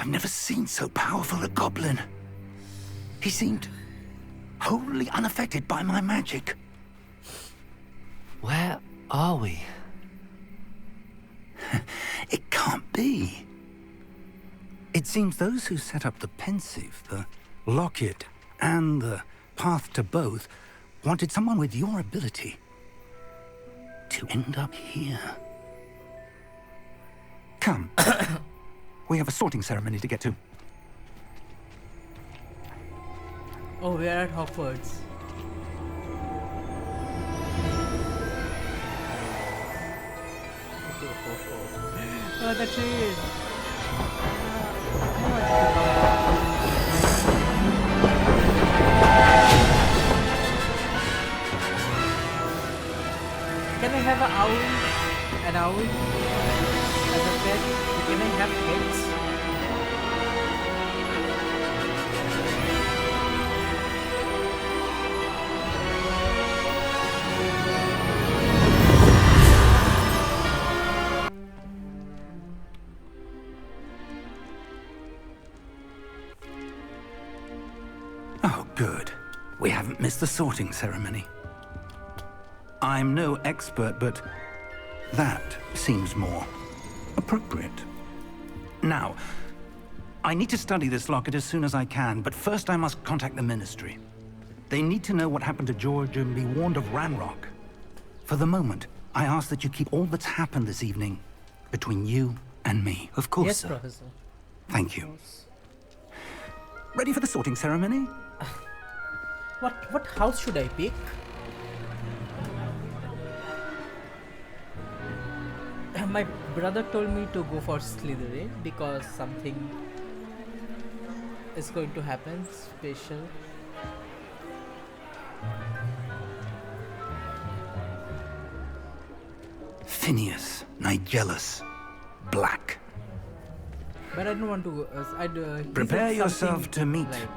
I've never seen so powerful a goblin. He seemed wholly unaffected by my magic. Where are we? It can't be. It seems those who set up the pensive, the locket, and the path to both wanted someone with your ability to end up here. Come. We have a sorting ceremony to get to. Oh, we are at Hogwarts. Oh, the trees. Can I have an owl? An owl? As a pet? Can I have pets? Oh, good. We haven't missed the sorting ceremony. I'm no expert, but that seems more appropriate. Now, I need to study this locket as soon as I can, but first I must contact the Ministry. They need to know what happened to George and be warned of Ranrock. For the moment, I ask that you keep all that's happened this evening between you and me. Of course, Yes, sir. Professor. Thank you. Ready for the sorting ceremony? What house should I pick? My brother told me to go for Slytherin because something is going to happen special. Phineas, Nigellus, Black. But I don't want to go. he Prepare said yourself something to meet like,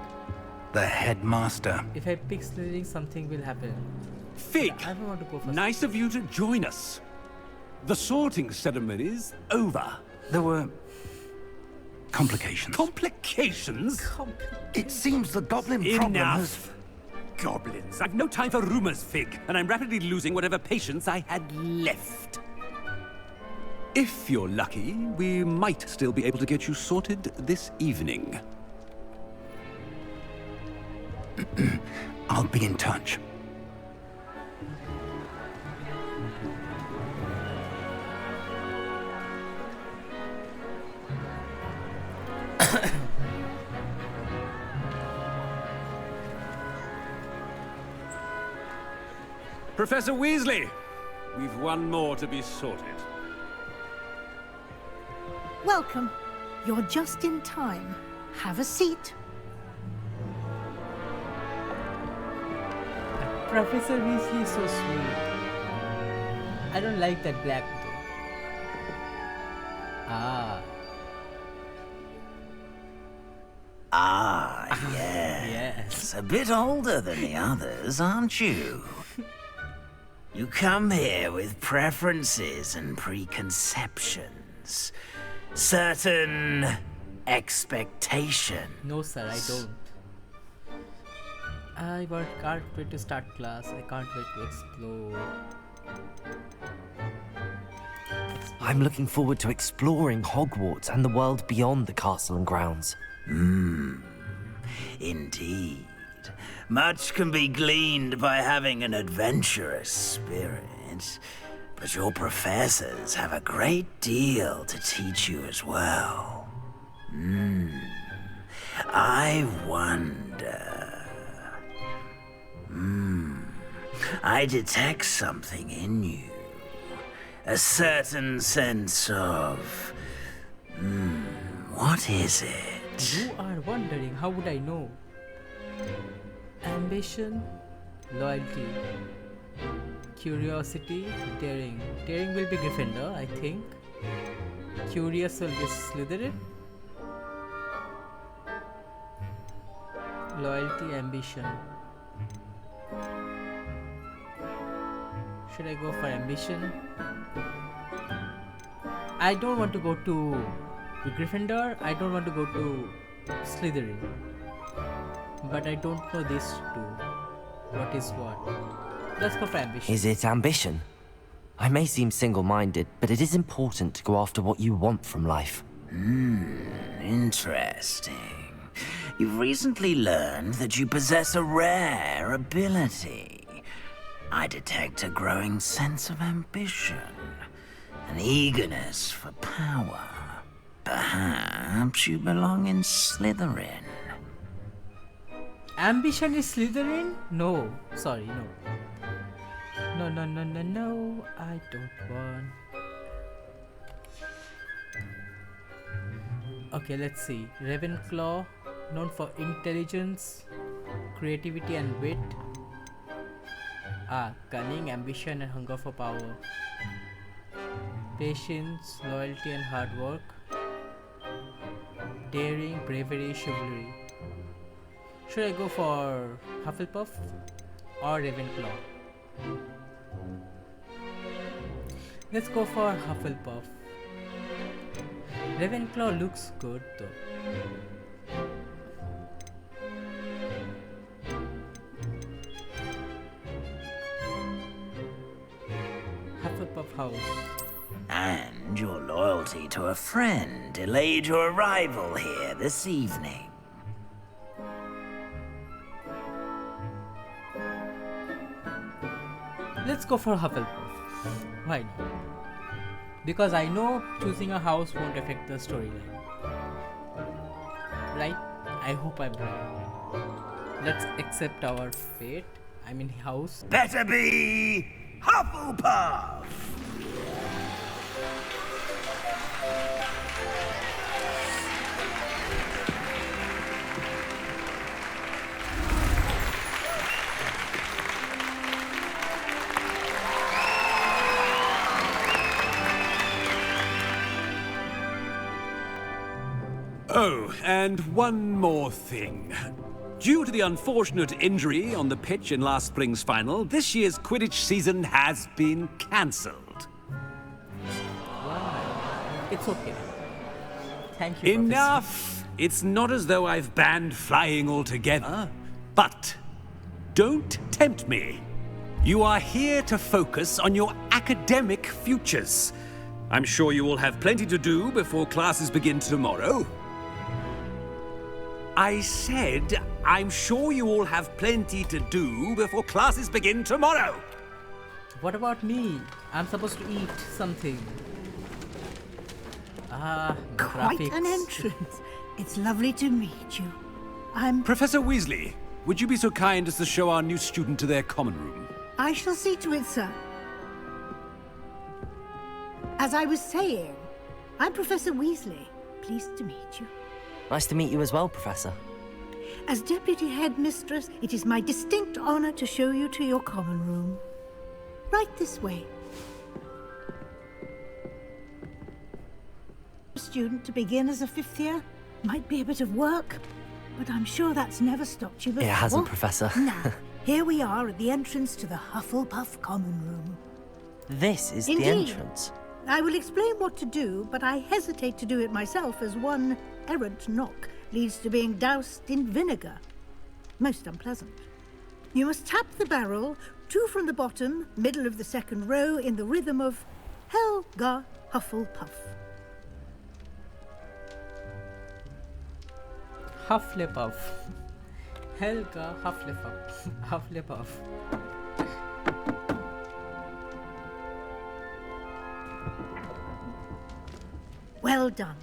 the headmaster. if I pick Slytherin, something will happen. Fig, I don't want to go for nice of you to join us. The sorting ceremony's over. There were complications. Complications? It seems the goblin problem has... Enough! Goblins. I've no time for rumors, Fig, and I'm rapidly losing whatever patience I had left. If you're lucky, we might still be able to get you sorted this evening. I'll be in touch. Professor Weasley, we've one more to be sorted. Welcome. You're just in time. Have a seat. Professor Weasley is so sweet. I don't like that black though. Ah. Ah, yes. Yes. A bit older than the others, aren't you? You come here with preferences and preconceptions. Certain expectations. No, sir, I don't. Can't wait to start class. I can't wait to explore. I'm looking forward to exploring Hogwarts and the world beyond the castle and grounds. Indeed. Much can be gleaned by having an adventurous spirit, but your professors have a great deal to teach you as well. I wonder... I detect something in you. A certain sense of... what is it? You are wondering, how would I know? Ambition, loyalty, curiosity, daring. Daring will be Gryffindor, I think. Curious will be Slytherin. Loyalty, ambition. Should I go for ambition? I don't want to go to Gryffindor. I don't want to go to Slytherin. But I don't know these two. What is what? Let's go for ambition. Is it ambition? I may seem single-minded, but it is important to go after what you want from life. Interesting. You've recently learned that you possess a rare ability. I detect a growing sense of ambition, an eagerness for power. Perhaps you belong in Slytherin. Ambition is Slytherin? No. Sorry, no. No. I don't want. Okay, let's see. Ravenclaw, known for intelligence, creativity and wit. Cunning, ambition and hunger for power. Patience, loyalty and hard work. Daring, bravery, chivalry. Should I go for Hufflepuff or Ravenclaw? Let's go for Hufflepuff. Ravenclaw looks good though. Hufflepuff house. And your loyalty to a friend delayed your arrival here this evening. Let's go for Hufflepuff. Why not? Because I know choosing a house won't affect the storyline. Right? I hope I'm right. Let's accept our fate. I mean house. Better be Hufflepuff! Oh, and one more thing. Due to the unfortunate injury on the pitch in last spring's final, this year's Quidditch season has been cancelled. Wow. It's okay. Thank you. Enough! It's not as though I've banned flying altogether. But don't tempt me. You are here to focus on your academic futures. I'm sure you will have plenty to do before classes begin tomorrow. I said, I'm sure you all have plenty to do before classes begin tomorrow. What about me? I'm supposed to eat something. Quite graphics. an entrance. It's lovely to meet you. I'm... Professor Weasley, would you be so kind as to show our new student to their common room? I shall see to it, sir. As I was saying, I'm Professor Weasley. Pleased to meet you. Nice to meet you as well, Professor. As Deputy Headmistress, it is my distinct honor to show you to your common room. Right this way. Student to begin as a 5th year might be a bit of work, but I'm sure that's never stopped you before. It hasn't, Professor. Now, here we are at the entrance to the Hufflepuff common room. This is Indeed. the entrance. I will explain what to do, but I hesitate to do it myself as one errant knock leads to being doused in vinegar. Most unpleasant. You must tap the barrel, 2 from the bottom, middle of the 2nd row, in the rhythm of Helga Hufflepuff. Hufflepuff. Helga Hufflepuff. Hufflepuff. Well done.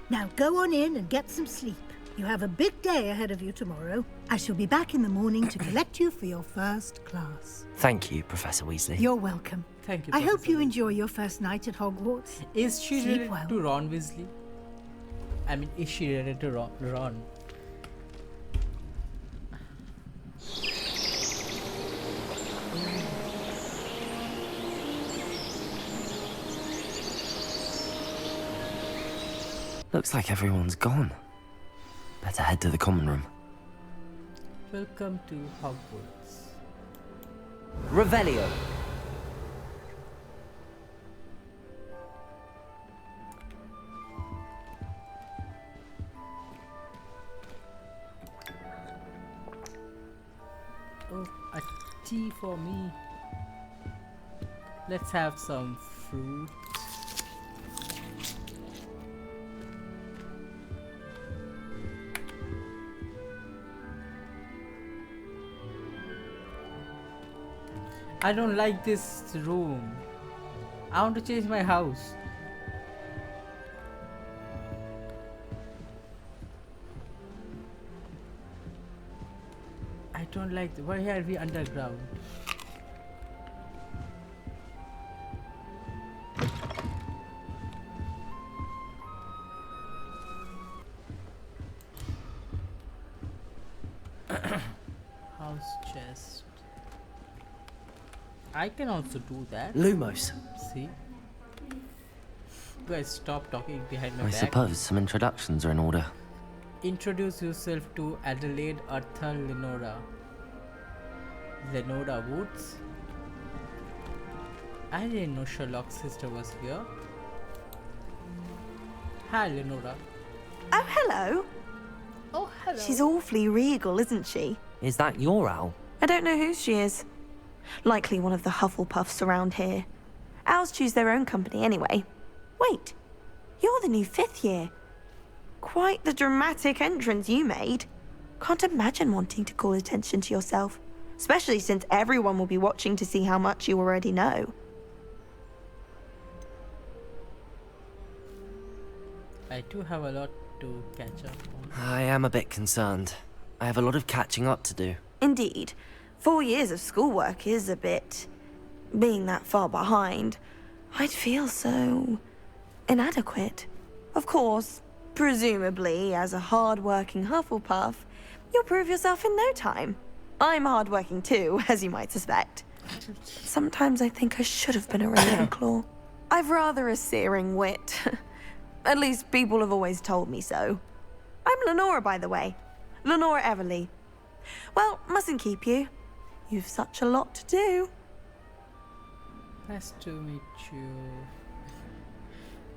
Now go on in and get some sleep. You have a big day ahead of you tomorrow. I shall be back in the morning to collect you for your first class. Thank you, Professor Weasley. You're welcome. Thank you. I hope Professor you Weasley. enjoy your first night at Hogwarts. Is she Sleep related well. to Ron Weasley? I mean, is she related to Ron? Looks like everyone's gone. Better head to the common room. Welcome to Hogwarts. Revelio. tea for me. Let's have some fruit. I don't like this room. I want to change my house. I don't like why are we underground? House chest. I can also do that. Lumos. See? Guys, stop talking behind my I back. suppose some introductions are in order. Introduce yourself to Adelaide Arthur Lenora. Lenora Woods? I didn't know Sherlock's sister was here. Hi, Lenora. Oh, hello. Oh, hello. She's awfully regal, isn't she? Is that your owl? I don't know who she is. Likely one of the Hufflepuffs around here. Owls choose their own company anyway. Wait, you're the new 5th year. Quite the dramatic entrance you made. Can't imagine wanting to call attention to yourself, especially since everyone will be watching to see how much you already know. I do have a lot to catch up on. I am a bit concerned. I have a lot of catching up to do. Indeed, 4 years of schoolwork is a bit... Being that far behind, I'd feel so... inadequate. Of course, presumably, as a hard-working Hufflepuff, you'll prove yourself in no time. I'm hard-working too, as you might suspect. Sometimes I think I should have been a Ravenclaw. I've rather a searing wit. At least people have always told me so. I'm Lenora, by the way. Lenora Everly. Well, mustn't keep you. You've such a lot to do. Nice to meet you.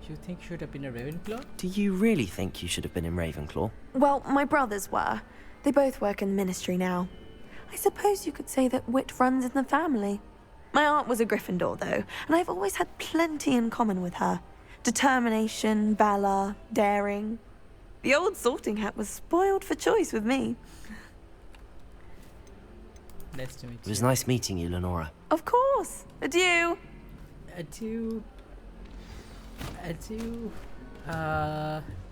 Do you think you should have been a Ravenclaw? Do you really think you should have been in Ravenclaw? Well, my brothers were. They both work in the ministry now. I suppose you could say that wit runs in the family. My aunt was a Gryffindor, though, and I've always had plenty in common with her. Determination, valor, daring. The old sorting hat was spoiled for choice with me. Nice to meet It was you. nice meeting you, Lenora. Of course. Adieu. Adieu. Adieu.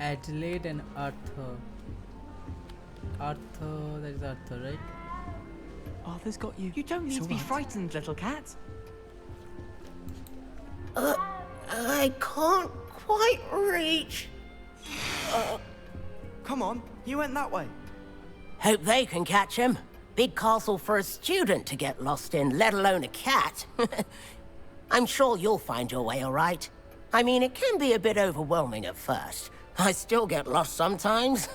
Adelaide and Arthur. Arthur, that is Arthur, right? Arthur's got you. You don't need to be frightened, little cat. I can't quite reach. Come on, you went that way. Hope they can catch him. Big castle for a student to get lost in, let alone a cat. I'm sure you'll find your way all right. I mean, it can be a bit overwhelming at first. I still get lost sometimes.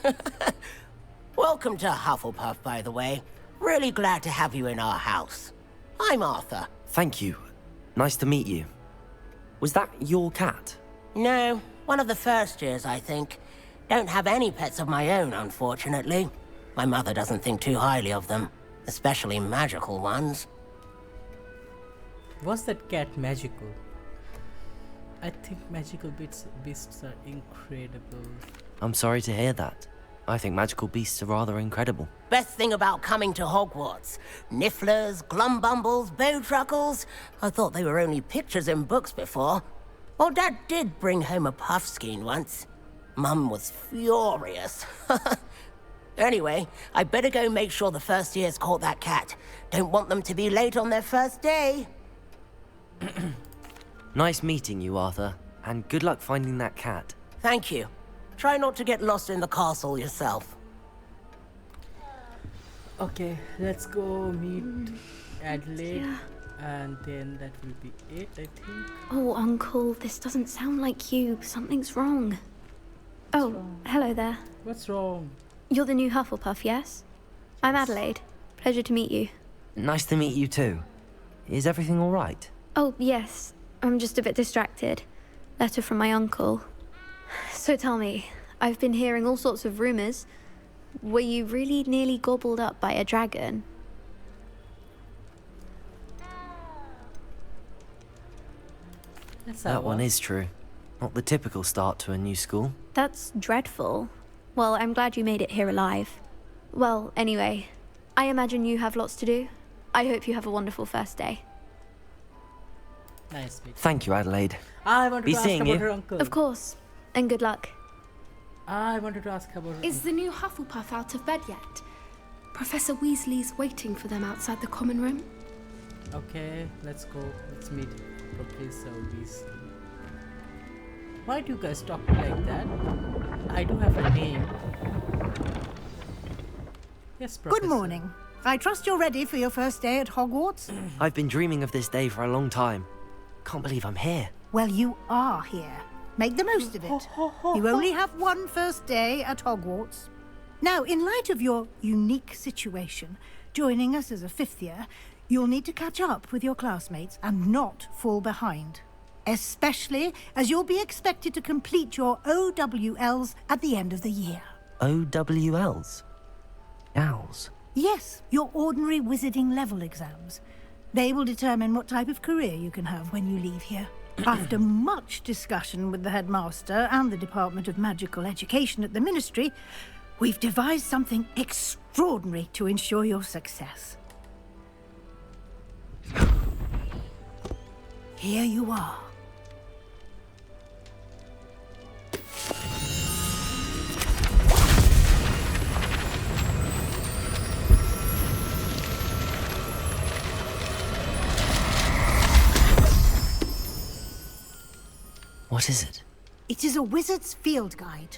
Welcome to Hufflepuff, by the way. Really glad to have you in our house. I'm Arthur. Thank you. Nice to meet you. Was that your cat? No, one of the first years, I think. Don't have any pets of my own, unfortunately. My mother doesn't think too highly of them, especially magical ones. Was that cat magical? I think magical beasts are incredible. I'm sorry to hear that. I think magical beasts are rather incredible. Best thing about coming to Hogwarts. Nifflers, glumbumbles, bowtruckles. I thought they were only pictures in books before. Well, Dad did bring home a puffskein once. Mum was furious. Anyway, I better go make sure the first years caught that cat. Don't want them to be late on their first day. Nice meeting you, Arthur. And good luck finding that cat. Thank you. Try not to get lost in the castle yourself. Okay, let's go meet Adelaide, and then that will be it, I think. Oh, Uncle, this doesn't sound like you. Something's wrong. Hello there. What's wrong? You're the new Hufflepuff, yes? I'm Adelaide. Pleasure to meet you. Nice to meet you too. Is everything all right? Oh, yes. I'm just a bit distracted. Letter from my uncle. So tell me, I've been hearing all sorts of rumors. Were you really nearly gobbled up by a dragon? That one is true. Not the typical start to a new school. That's dreadful. Well, I'm glad you made it here alive. Well, anyway, I imagine you have lots to do. I hope you have a wonderful first day. Nice. Big. Thank you, Adelaide. I wanted Be to ask seeing about you. her uncle. Of course. And good luck. I wanted to ask about her Is the new Hufflepuff out of bed yet? Professor Weasley's waiting for them outside the common room. Okay, let's go. Let's meet Professor Weasley. Why do you guys talk like that? I do have a name. Yes, Professor. Good morning. I trust you're ready for your first day at Hogwarts? I've been dreaming of this day for a long time. Can't believe I'm here. Well, you are here. Make the most of it. You only have one first day at Hogwarts. Now, in light of your unique situation, joining us as a fifth year, you'll need to catch up with your classmates and not fall behind. Especially as you'll be expected to complete your OWLs at the end of the year. OWLs? Owls? Yes, your ordinary wizarding level exams. They will determine what type of career you can have when you leave here. After much discussion with the headmaster and the Department of Magical Education at the Ministry, we've devised something extraordinary to ensure your success. Here you are. What is it? It is a wizard's field guide.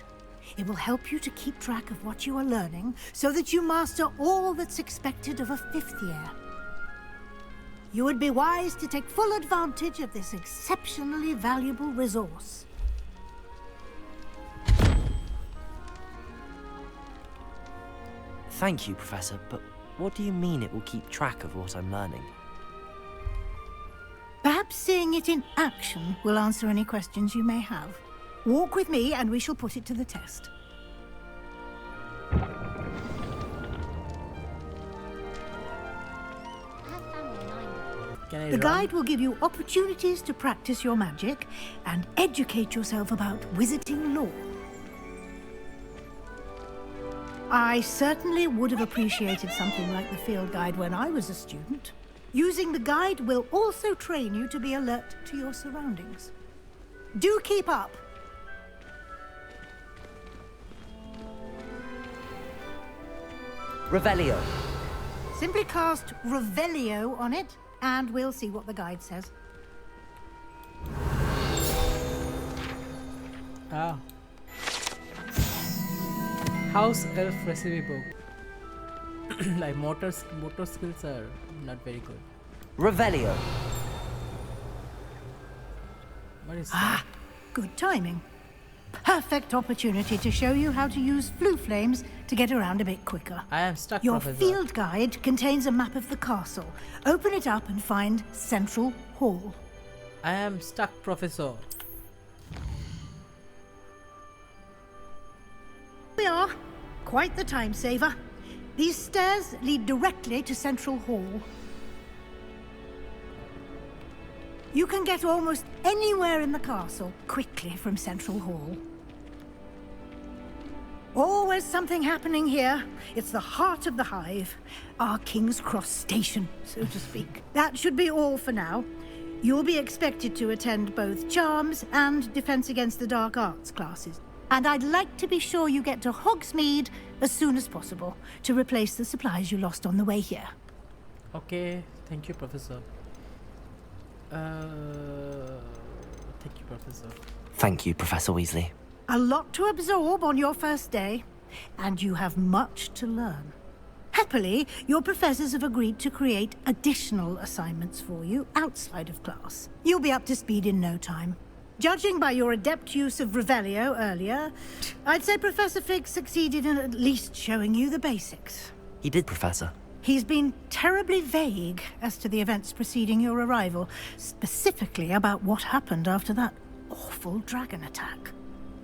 It will help you to keep track of what you are learning so that you master all that's expected of a fifth year. You would be wise to take full advantage of this exceptionally valuable resource. Thank you, Professor, but what do you mean it will keep track of what I'm learning? Perhaps seeing it in action will answer any questions you may have. Walk with me and we shall put it to the test. The guide will give you opportunities to practice your magic and educate yourself about wizarding lore. I certainly would have appreciated something like the field guide when I was a student. Using the guide will also train you to be alert to your surroundings. Do keep up. Revelio. Simply cast Revelio on it, and we'll see what the guide says. Ah. House elf recipe book. Like motor skills are not very good. Revelio. What is that? Good timing. Perfect opportunity to show you how to use flue flames to get around a bit quicker. I am stuck, Your Professor. field guide contains a map of the castle. Open it up and find Central Hall. I am stuck, Professor. We are. Quite the time saver. These stairs lead directly to Central Hall. You can get almost anywhere in the castle quickly from Central Hall. Always something happening here. It's the heart of the hive. Our King's Cross station, so to speak. That should be all for now. You'll be expected to attend both Charms and Defense Against the Dark Arts classes. And I'd like to be sure you get to Hogsmeade as soon as possible to replace the supplies you lost on the way here. Okay, thank you, Professor. Thank you, Professor. Thank you, Professor Weasley. A lot to absorb on your first day, and you have much to learn. Happily, your professors have agreed to create additional assignments for you outside of class. You'll be up to speed in no time. Judging by your adept use of Revelio earlier, I'd say Professor Fig succeeded in at least showing you the basics. He did, Professor. He's been terribly vague as to the events preceding your arrival, specifically about what happened after that awful dragon attack.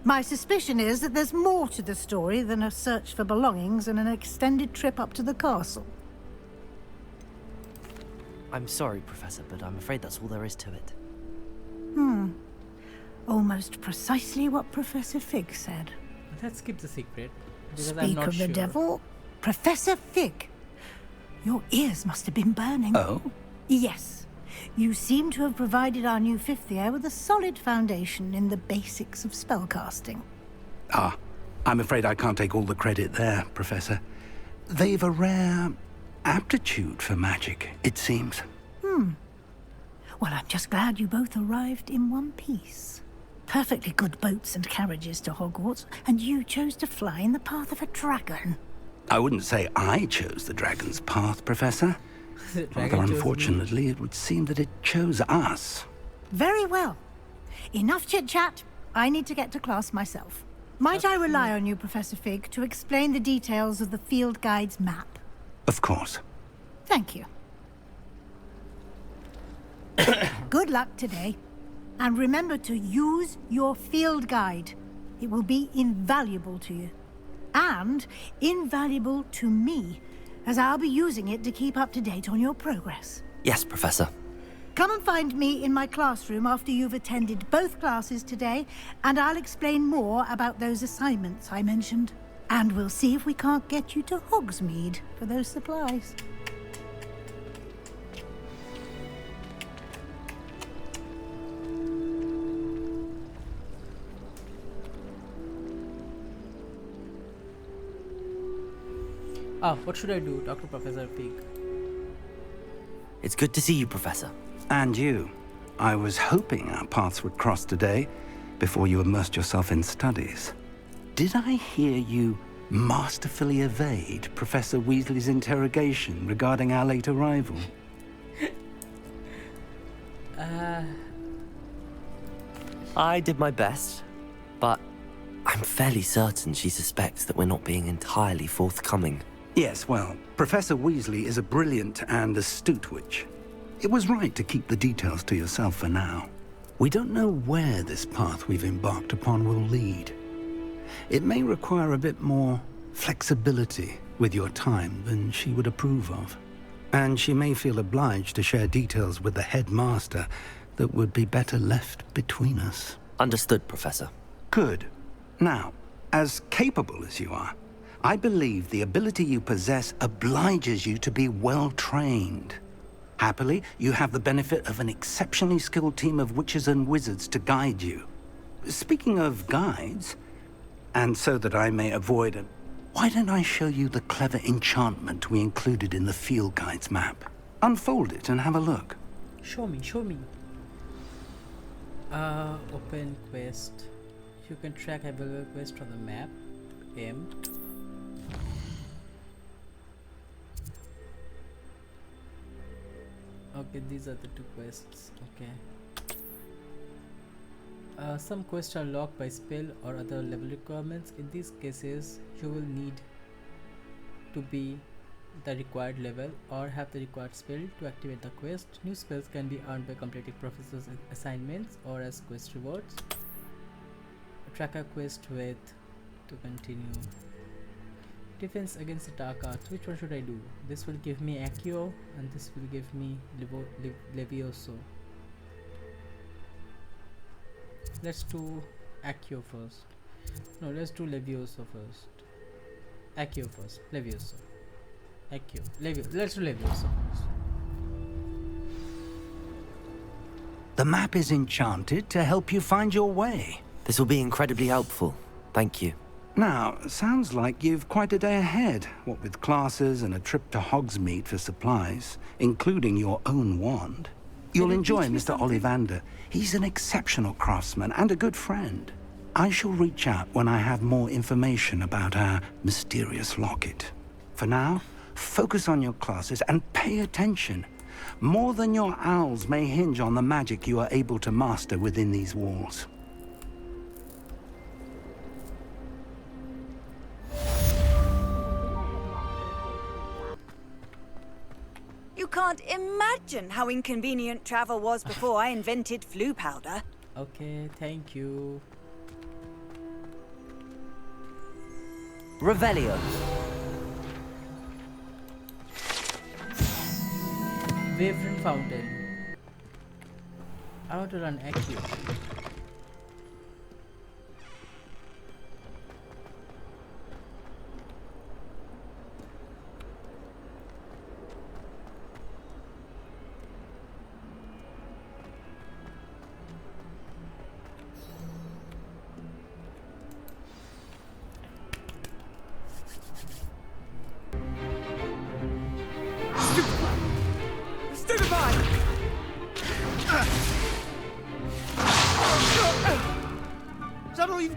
My suspicion is that there's more to the story than a search for belongings and an extended trip up to the castle. I'm sorry, Professor, but I'm afraid that's all there is to it. Almost precisely what Professor Fig said. Let's keep the secret. Because I'm Speak not of sure. the devil, Professor Fig. Your ears must have been burning. Oh? Yes. You seem to have provided our new fifth year with a solid foundation in the basics of spellcasting. Ah, I'm afraid I can't take all the credit there, Professor. They've a rare aptitude for magic, it seems. Well, I'm just glad you both arrived in one piece. Perfectly good boats and carriages to Hogwarts, and you chose to fly in the path of a dragon. I wouldn't say I chose the dragon's path, Professor. The Although dragon chose me. unfortunately, it would seem that it chose us. Very well. Enough chit-chat. I need to get to class myself. Might I rely on you, Professor Fig, to explain the details of the field guide's map? Of course. Thank you. Good luck today. And remember to use your field guide. It will be invaluable to you. And invaluable to me, as I'll be using it to keep up to date on your progress. Yes, Professor. Come and find me in my classroom after you've attended both classes today, and I'll explain more about those assignments I mentioned. And we'll see if we can't get you to Hogsmeade for those supplies. What should I do? Talk to Professor Fig. It's good to see you, Professor. And you. I was hoping our paths would cross today, before you immersed yourself in studies. Did I hear you masterfully evade Professor Weasley's interrogation regarding our late arrival? I did my best, but I'm fairly certain she suspects that we're not being entirely forthcoming. Yes, well, Professor Weasley is a brilliant and astute witch. It was right to keep the details to yourself for now. We don't know where this path we've embarked upon will lead. It may require a bit more flexibility with your time than she would approve of. And she may feel obliged to share details with the headmaster that would be better left between us. Understood, Professor. Good. Now, as capable as you are, I believe the ability you possess obliges you to be well trained. Happily, you have the benefit of an exceptionally skilled team of witches and wizards to guide you. Speaking of guides, and so that I may avoid a... Why don't I show you the clever enchantment we included in the field guide's map? Unfold it and have a look. Show me. Open quest. You can track available quest on the map. M. Okay, these are the two quests. Okay. Some quests are locked by spell or other level requirements. In these cases, you will need to be the required level or have the required spell to activate the quest. New spells can be earned by completing professor's assignments or as quest rewards. Track a quest with to continue. Defense against the dark arts. Which one should I do? This will give me Accio and this will give me Levioso. Let's do Accio first. No, let's do Levioso first. Accio first. Levioso. Accio. Let's do Levioso first. The map is enchanted to help you find your way. This will be incredibly helpful. Thank you. Now, sounds like you've quite a day ahead, what with classes and a trip to Hogsmeade for supplies, including your own wand. You'll enjoy Mr. Ollivander. He's an exceptional craftsman and a good friend. I shall reach out when I have more information about our mysterious locket. For now, focus on your classes and pay attention. More than your owls may hinge on the magic you are able to master within these walls. You can't imagine how inconvenient travel was before I invented flu powder. Okay, thank you. Revelio. Waverin Fountain. I want to run Accio.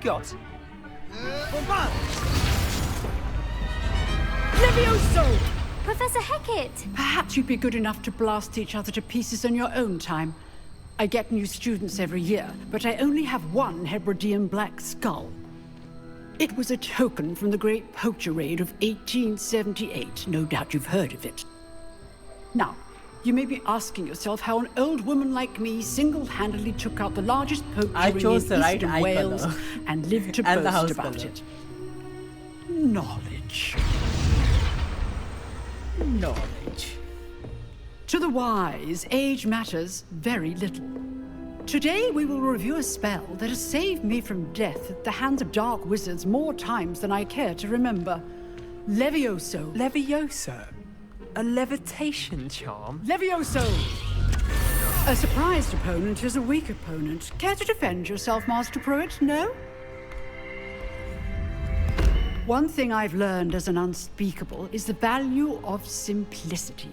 you've got? Levioso! Professor Hecat! Perhaps you'd be good enough to blast each other to pieces in your own time. I get new students every year, but I only have one Hebridean black skull. It was a token from the Great Poacher Raid of 1878. No doubt you've heard of it. Now, you may be asking yourself how an old woman like me single-handedly took out the largest poacher I chose the in right eastern eye Wales color. and lived to And the house boast about color. it. Knowledge. Knowledge. To the wise, age matters very little. Today we will review a spell that has saved me from death at the hands of dark wizards more times than I care to remember. Levioso. Levioso? A levitation charm? Levioso! A surprised opponent is a weak opponent. Care to defend yourself, Master Pruitt? No? One thing I've learned as an unspeakable is the value of simplicity,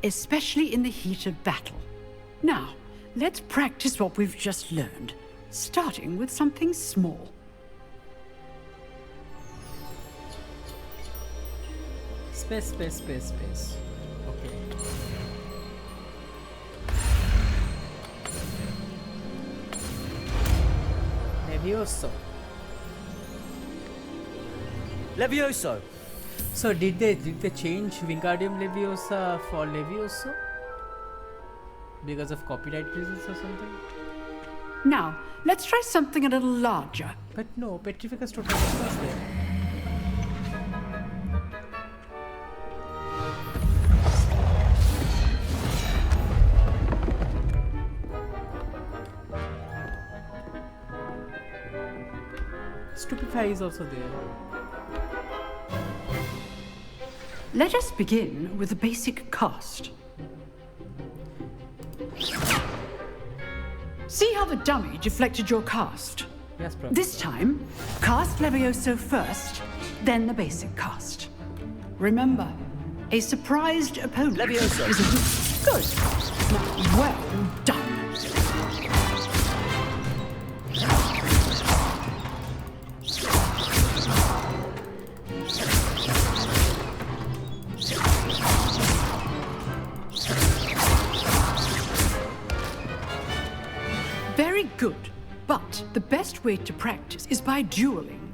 especially in the heat of battle. Now, let's practice what we've just learned, starting with something small. Space. Okay. Levioso. Levioso! So did they change Wingardium Leviosa for Levioso? Because of copyright reasons or something? Now, let's try something a little larger. But no, Petrificus Totalis was there. Stupefy is also there. Let us begin with the basic cast. See how the dummy deflected your cast? Yes, Prof. This time, cast Levioso first, then the basic cast. Remember, a surprised opponent Levioso. is a weak. Good. Now, well done. Very good, but the best way to practice is by dueling.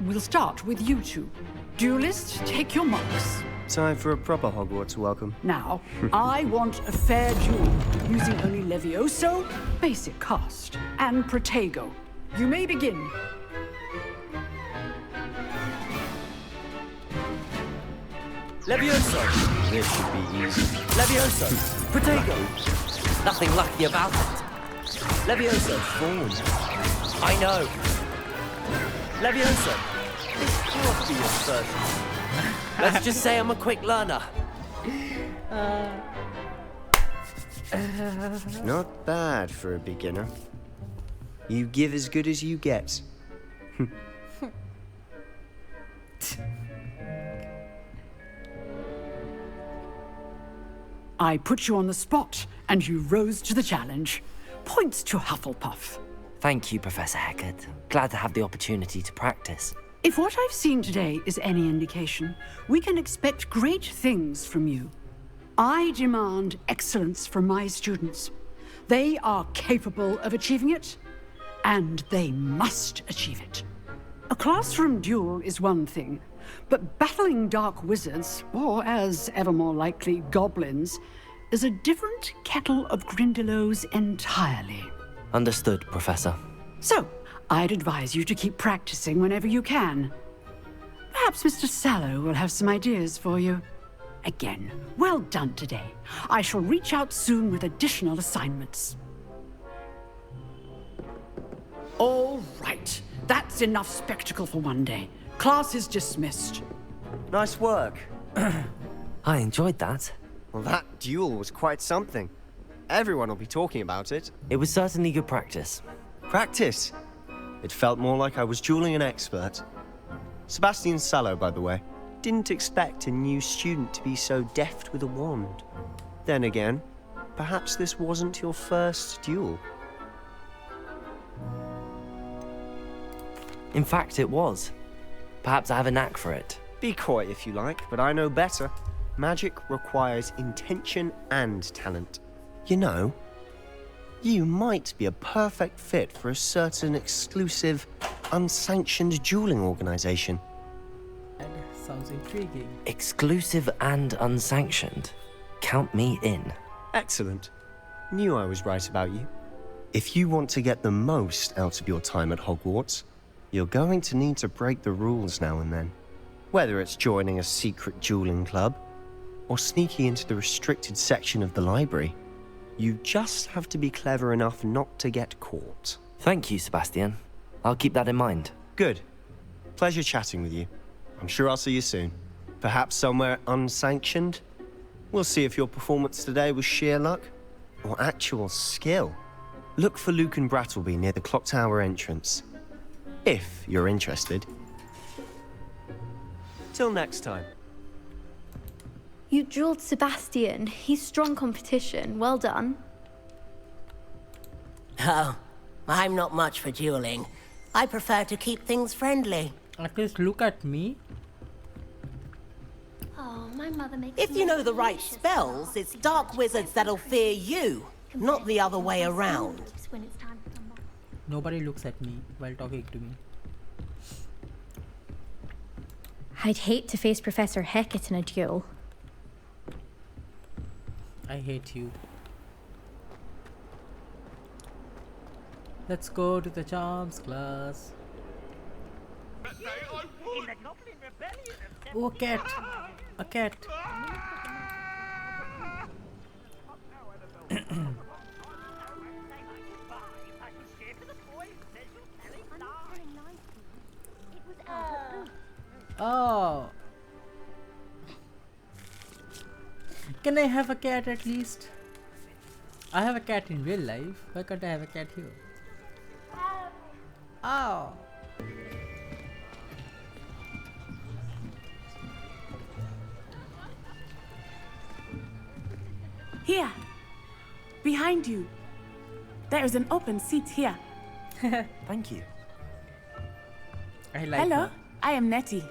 We'll start with you two. Duelists, take your marks. Time for a proper Hogwarts welcome. Now, I want a fair duel, using only Levioso, basic cast, and Protego. You may begin. Levioso! This should be easy. Levioso! Protego! Nothing lucky about it. Levioso! Form. I know. Levioso! This can't be your first. Let's just say I'm a quick learner. Not bad for a beginner. You give as good as you get. I put you on the spot, and you rose to the challenge. Points to Hufflepuff. Thank you, Professor Hecat. Glad to have the opportunity to practice. If what I've seen today is any indication, we can expect great things from you. I demand excellence from my students. They are capable of achieving it, and they must achieve it. A classroom duel is one thing, but battling dark wizards, or as ever more likely, goblins, is a different kettle of Grindylows entirely. Understood, Professor. So, I'd advise you to keep practicing whenever you can. Perhaps Mr. Sallow will have some ideas for you. Again, well done today. I shall reach out soon with additional assignments. All right. That's enough spectacle for one day. Class is dismissed. Nice work. I enjoyed that. Well, that duel was quite something. Everyone will be talking about it. It was certainly good practice. Practice? It felt more like I was dueling an expert. Sebastian Sallow, by the way. Didn't expect a new student to be so deft with a wand. Then again, perhaps this wasn't your first duel. In fact, it was. Perhaps I have a knack for it. Be coy if you like, but I know better. Magic requires intention and talent. You know, you might be a perfect fit for a certain exclusive, unsanctioned dueling organization. That sounds intriguing. Exclusive and unsanctioned. Count me in. Excellent. Knew I was right about you. If you want to get the most out of your time at Hogwarts, you're going to need to break the rules now and then. Whether it's joining a secret dueling club, or sneaking into the restricted section of the library, you just have to be clever enough not to get caught. Thank you, Sebastian. I'll keep that in mind. Good. Pleasure chatting with you. I'm sure I'll see you soon. Perhaps somewhere unsanctioned? We'll see if your performance today was sheer luck or actual skill. Look for Luke and Brattleby near the clock tower entrance, if you're interested. Till next time. You dueled Sebastian. He's strong competition. Well done. Oh, I'm not much for dueling. I prefer to keep things friendly. At least look at me. Oh, my mother makes If you know the right spells, it's dark wizards that'll fear you, not the other way around. Nobody looks at me while talking to me. I'd hate to face Professor Hecat in a duel. I hate you. Let's go to the charms class. Oh, a cat! A cat! Oh! Can I have a cat at least? I have a cat in real life. Why can't I have a cat here? Oh! Here, behind you. There is an open seat here. Thank you. I like Hello, her. I am Nettie.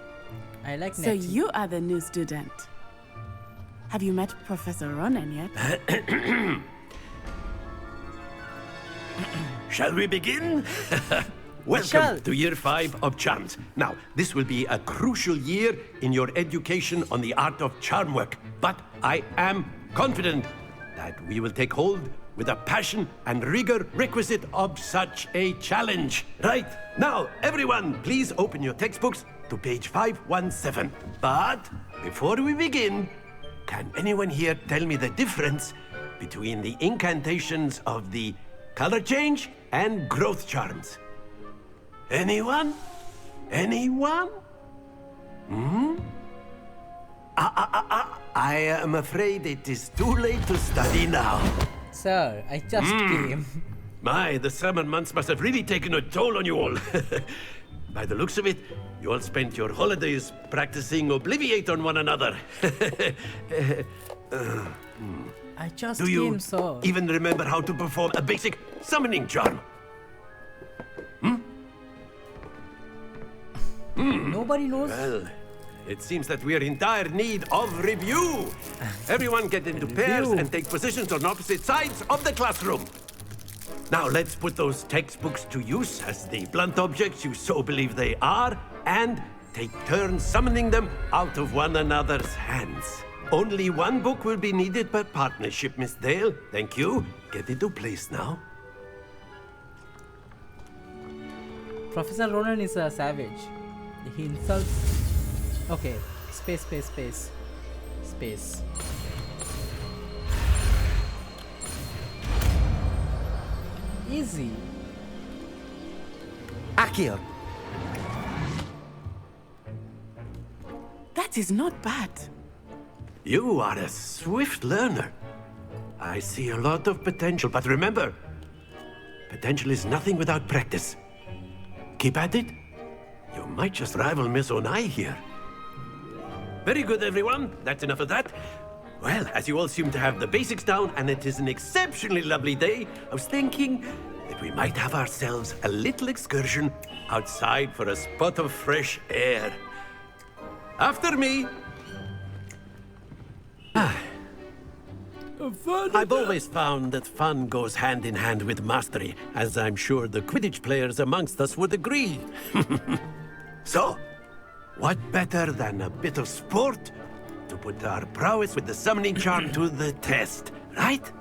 I like So Nettie. you are the new student. Have you met Professor Ronan yet? Shall we begin? Welcome to Year 5 of Charms. Now, this will be a crucial year in your education on the art of charm work, but I am confident that we will take hold with the passion and rigor requisite of such a challenge. Right, now, everyone, please open your textbooks to page 517. But before we begin, can anyone here tell me the difference between the incantations of the color change and growth charms? Anyone? Anyone? Hmm? I am afraid it is too late to study now. Sir, I just came. My, the summer months must have really taken a toll on you all. By the looks of it, you all spent your holidays practicing Obliviate on one another. I just Do you came, sir. even remember how to perform a basic summoning charm? Nobody knows. Well, it seems that we are in dire need of review. Everyone get into pairs and take positions on opposite sides of the classroom. Now let's put those textbooks to use as the blunt objects you so believe they are, and take turns summoning them out of one another's hands. Only one book will be needed per partnership, Miss Dale. Thank you. Get into place now. Professor Ronan is a savage. He insults. Okay, space. Easy. Accio. That is not bad. You are a swift learner. I see a lot of potential, but remember, potential is nothing without practice. Keep at it. You might just rival Miss Onai here. Very good, everyone. That's enough of that. Well, as you all seem to have the basics down, and it is an exceptionally lovely day, I was thinking that we might have ourselves a little excursion outside for a spot of fresh air. After me. I've always found that fun goes hand in hand with mastery, as I'm sure the Quidditch players amongst us would agree. So, what better than a bit of sport to put our prowess with the summoning charm to the test, right?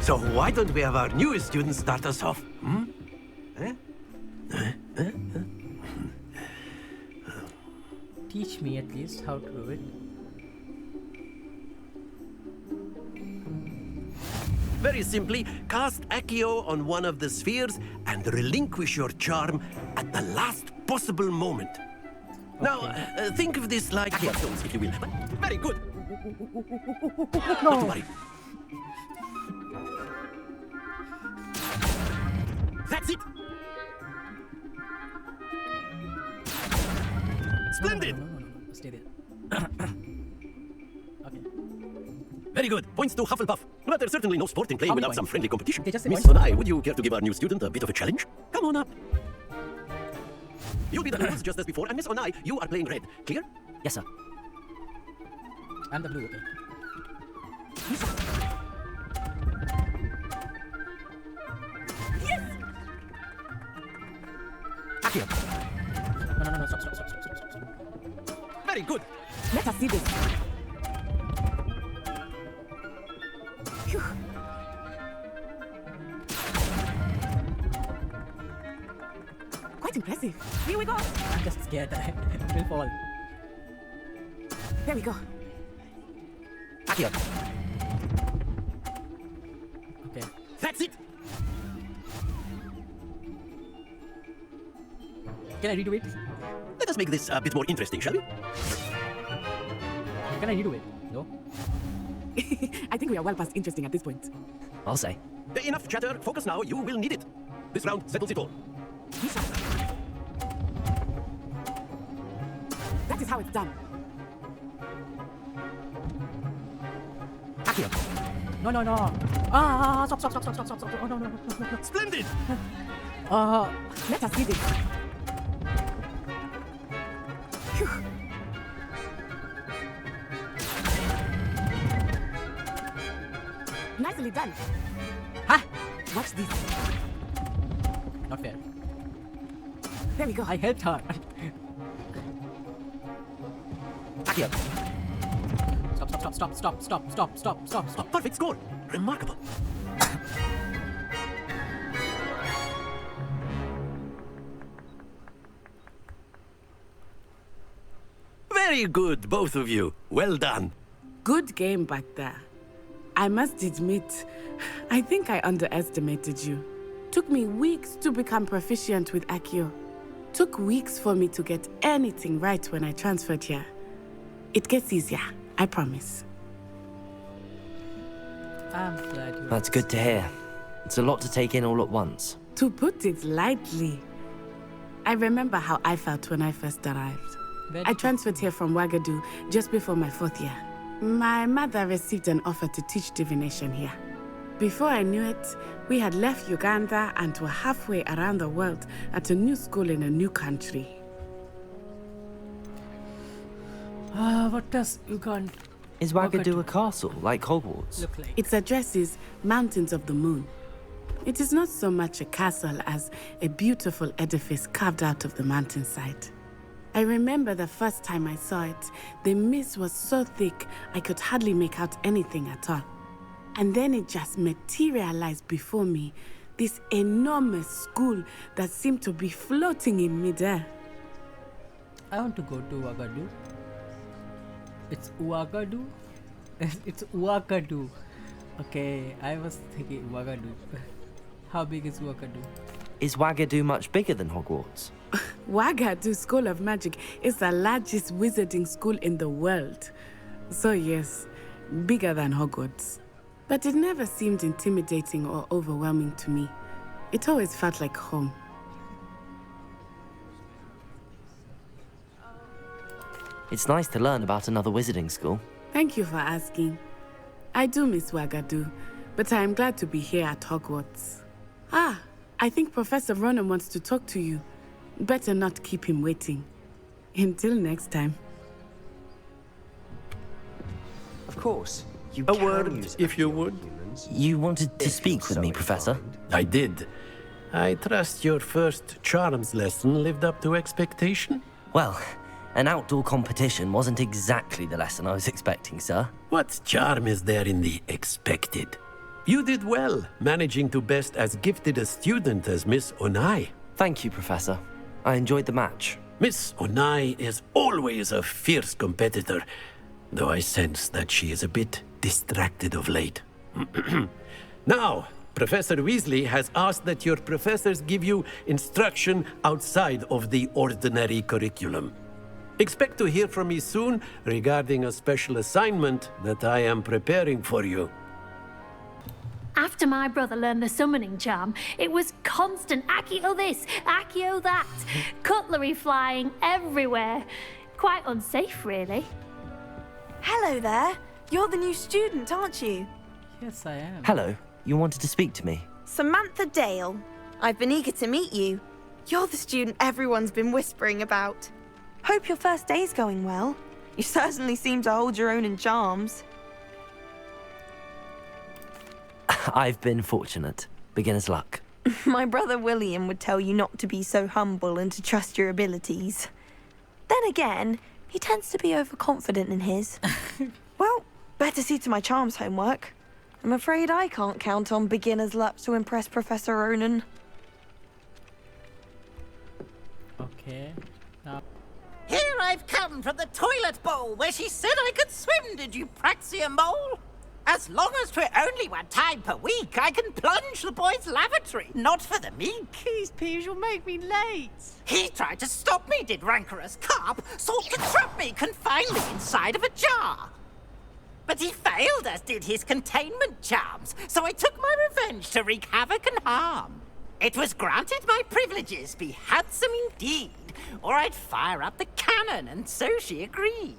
So why don't we have our newest student start us off? Teach me at least how to do it. Very simply, cast Accio on one of the spheres and relinquish your charm at the last possible moment. Okay. Now, think of this like stones, if you will. Very good. No. Not to worry. That's it. Splendid. No. Stay there. Okay. Very good. Points to Hufflepuff. But there's certainly no sport in playing without some friendly competition. They just say Miss points. Onai, would you care to give our new student a bit of a challenge? Come on up. You'll be the blues just as before, and Miss Onai, you are playing red. Clear? Yes, sir. I'm the blue, okay. Yes! Accio. No, stop. Very good. Let us see this. Phew. Quite impressive. Here we go. I'm just scared that it will fall. There we go. Accio. Okay. That's it. Can I redo it? Let us make this a bit more interesting, shall we? Can I redo it? No? I think we are well past interesting at this point. I'll say. Enough chatter. Focus now. You will need it. This round settles it all. That is how it's done. Accio. No. Stop. Oh, no. Splendid. Let us see this. Phew. Nicely done. Ha! Watch this. Not fair. There we go. I helped her. Accio. Stop. Perfect score. Remarkable. Very good, both of you. Well done. Good game back there. I must admit, I think I underestimated you. Took me weeks to become proficient with Accio. Took weeks for me to get anything right when I transferred here. It gets easier, I promise. I'm glad you. That's good to hear. It's a lot to take in all at once. To put it lightly, I remember how I felt when I first arrived. I transferred here from Wagadu just before my 4th year. My mother received an offer to teach divination here. Before I knew it, we had left Uganda and were halfway around the world at a new school in a new country. What does Uganda... Is Wagadu a castle, like Hogwarts? look like? Its address is Mountains of the Moon. It is not so much a castle as a beautiful edifice carved out of the mountainside. I remember the first time I saw it, the mist was so thick I could hardly make out anything at all. And then it just materialized before me, this enormous school that seemed to be floating in midair. I want to go to Wagadu. It's Wagadu? It's Wagadu. Okay, I was thinking Wagadu. How big is Wagadu? Is Wagadu much bigger than Hogwarts? Wagadu School of Magic is the largest wizarding school in the world. So yes, bigger than Hogwarts. But it never seemed intimidating or overwhelming to me. It always felt like home. It's nice to learn about another wizarding school. Thank you for asking. I do miss Wagadu, but I am glad to be here at Hogwarts. Ah, I think Professor Ronan wants to talk to you. Better not keep him waiting. Until next time. Of course. A word, if you would. You wanted to speak with me, Professor? I did. I trust your first charms lesson lived up to expectation? Well, an outdoor competition wasn't exactly the lesson I was expecting, sir. What charm is there in the expected? You did well, managing to best as gifted a student as Miss Onai. Thank you, Professor. I enjoyed the match. Miss Onai is always a fierce competitor, though I sense that she is a bit distracted of late. Now, Professor Weasley has asked that your professors give you instruction outside of the ordinary curriculum. Expect to hear from me soon regarding a special assignment that I am preparing for you. After my brother learned the summoning charm, it was constant Accio this, Accio that, cutlery flying everywhere. Quite unsafe, really. Hello there. You're the new student, aren't you? Yes, I am. Hello. You wanted to speak to me? Samantha Dale. I've been eager to meet you. You're the student everyone's been whispering about. Hope your first day's going well. You certainly seem to hold your own in charms. I've been fortunate. Beginner's luck. My brother William would tell you not to be so humble and to trust your abilities. Then again, he tends to be overconfident in his. Well, better see to my charms homework. I'm afraid I can't count on beginner's luck to impress Professor Ronan. Okay. Now. Here I've come from the toilet bowl where she said I could swim, did you praxia mole? As long as 'twere only one time per week, I can plunge the boy's lavatory, not for the meek. Please, Peeves, you'll make me late. He tried to stop me, did rancorous carp, sought to trap me, confine me inside of a jar. But he failed, as did his containment charms, so I took my revenge to wreak havoc and harm. It was granted my privileges be handsome indeed, or I'd fire up the cannon, and so she agreed.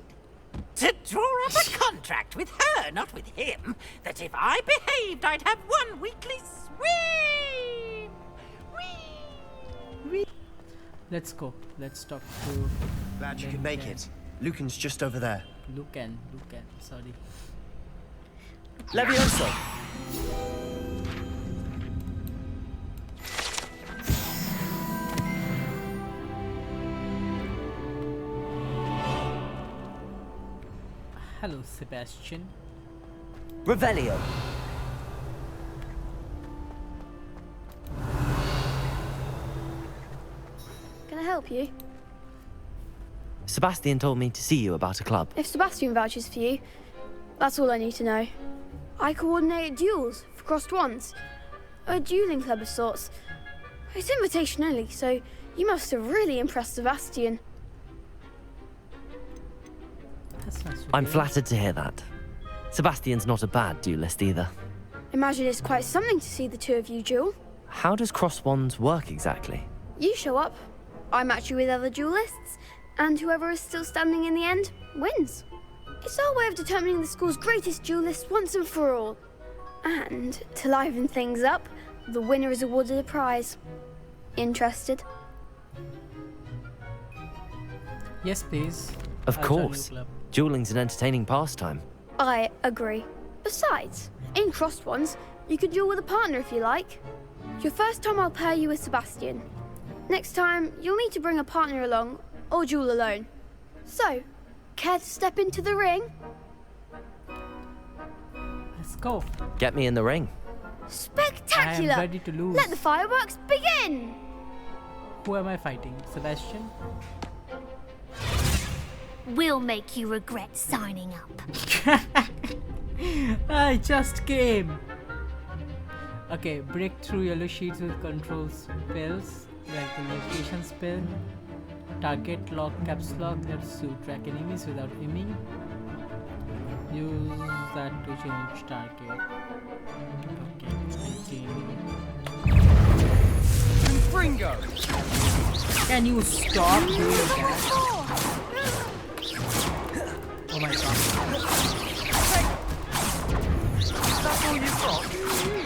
To draw up a contract with her, not with him, that if I behaved, I'd have one weekly swim! Whee! Let's go. Let's talk to... Glad you could make it. Lucan's just over there. Lucan, sorry. Levioso! Hello, Sebastian. Revelio. Can I help you? Sebastian told me to see you about a club. If Sebastian vouches for you, that's all I need to know. I coordinate duels for crossed wands. A dueling club of sorts. It's invitation only, so you must have really impressed Sebastian. I'm flattered to hear that. Sebastian's not a bad duelist either. Imagine it's quite something to see the two of you duel. How does cross wands work exactly? You show up, I match you with other duelists, and whoever is still standing in the end wins. It's our way of determining the school's greatest duelist once and for all. And to liven things up, the winner is awarded a prize. Interested? Yes, please. Of I'll join your course. club. Dueling's an entertaining pastime. I agree. Besides, in crossed ones, you could duel with a partner if you like. Your first time I'll pair you with Sebastian. Next time, you'll need to bring a partner along, or duel alone. So, care to step into the ring? Let's go. Get me in the ring. Spectacular! I am ready to lose. Let the fireworks begin! Who am I fighting? Sebastian? We'll make you regret signing up. I just came. Okay, break through yellow sheets with control spells, like the location spell. Target lock, caps lock, lets to track enemies without aiming. Use that to change target. Okay, Fringo! can you stop doing that?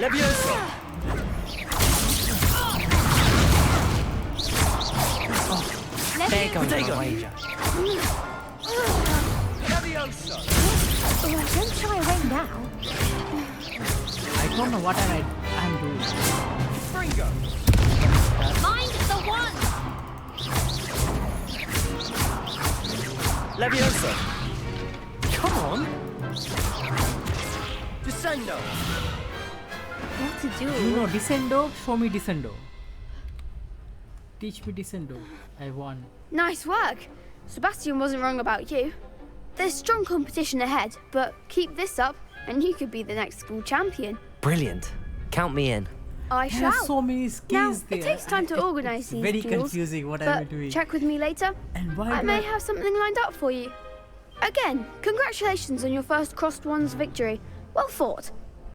Leviosa! Take out Potato. the wager. Leviosa! Oh, don't shy away now. I don't know what I'm doing. Fringo! Mind the one! Leviosa! Come on! Descendo! What to do? You know Descendo? Show me Descendo. Teach me Descendo. I won. Nice work. Sebastian wasn't wrong about you. There's strong competition ahead, but keep this up and you could be the next school champion. Brilliant. Count me in. I There shall. are so many Now, skills there. it takes time to organise these Very duels, confusing what but I'm doing. check with me later. And why I do may I- have something lined up for you. Again, congratulations on your first Crossed Ones victory. Well fought.